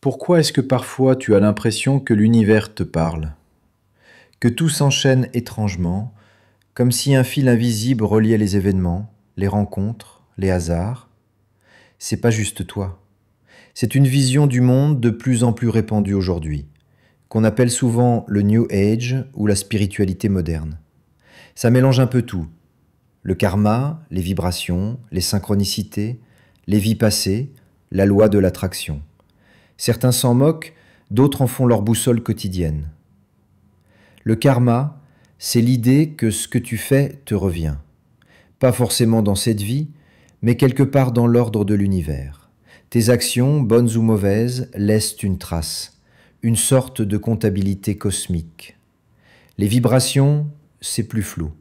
Pourquoi est-ce que parfois tu as l'impression que l'univers te parle? Que tout s'enchaîne étrangement, comme si un fil invisible reliait les événements, les rencontres, les hasards? C'est pas juste toi. C'est une vision du monde de plus en plus répandue aujourd'hui, qu'on appelle souvent le New Age ou la spiritualité moderne. Ça mélange un peu tout. Le karma, les vibrations, les synchronicités, les vies passées, la loi de l'attraction. Certains s'en moquent, d'autres en font leur boussole quotidienne. Le karma, c'est l'idée que ce que tu fais te revient. Pas forcément dans cette vie, mais quelque part dans l'ordre de l'univers. Tes actions, bonnes ou mauvaises, laissent une trace, une sorte de comptabilité cosmique. Les vibrations, c'est plus flou.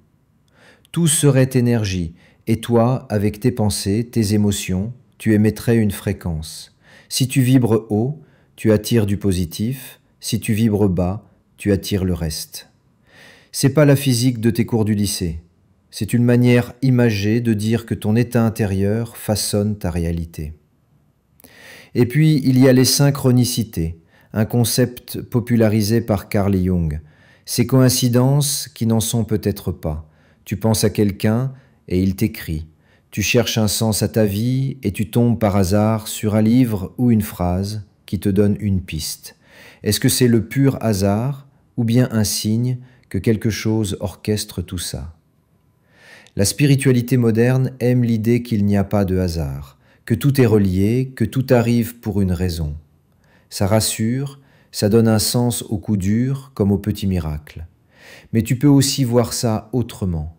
Tout serait énergie, et toi, avec tes pensées, tes émotions, tu émettrais une fréquence. Si tu vibres haut, tu attires du positif. Si tu vibres bas, tu attires le reste. C'est pas la physique de tes cours du lycée. C'est une manière imagée de dire que ton état intérieur façonne ta réalité. Et puis, il y a les synchronicités, un concept popularisé par Carl Jung. Ces coïncidences qui n'en sont peut-être pas. Tu penses à quelqu'un et il t'écrit. Tu cherches un sens à ta vie et tu tombes par hasard sur un livre ou une phrase qui te donne une piste. Est-ce que c'est le pur hasard ou bien un signe que quelque chose orchestre tout ça? La spiritualité moderne aime l'idée qu'il n'y a pas de hasard, que tout est relié, que tout arrive pour une raison. Ça rassure, ça donne un sens aux coups durs comme aux petits miracles. Mais tu peux aussi voir ça autrement.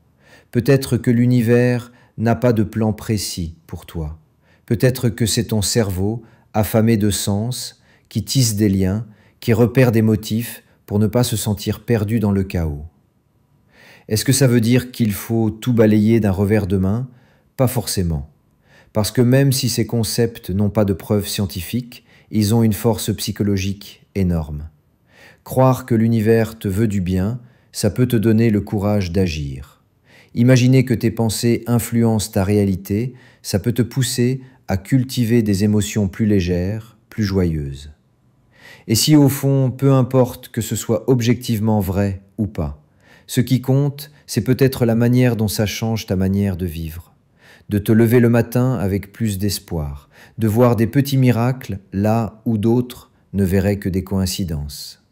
Peut-être que l'univers n'a pas de plan précis pour toi. Peut-être que c'est ton cerveau, affamé de sens, qui tisse des liens, qui repère des motifs pour ne pas se sentir perdu dans le chaos. Est-ce que ça veut dire qu'il faut tout balayer d'un revers de main? Pas forcément. Parce que même si ces concepts n'ont pas de preuves scientifiques, ils ont une force psychologique énorme. Croire que l'univers te veut du bien, ça peut te donner le courage d'agir. Imaginer que tes pensées influencent ta réalité, ça peut te pousser à cultiver des émotions plus légères, plus joyeuses. Et si au fond, peu importe que ce soit objectivement vrai ou pas, ce qui compte, c'est peut-être la manière dont ça change ta manière de vivre. De te lever le matin avec plus d'espoir, de voir des petits miracles là où d'autres ne verraient que des coïncidences.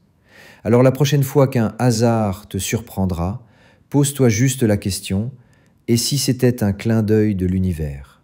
Alors la prochaine fois qu'un hasard te surprendra, pose-toi juste la question, et si c'était un clin d'œil de l'univers ?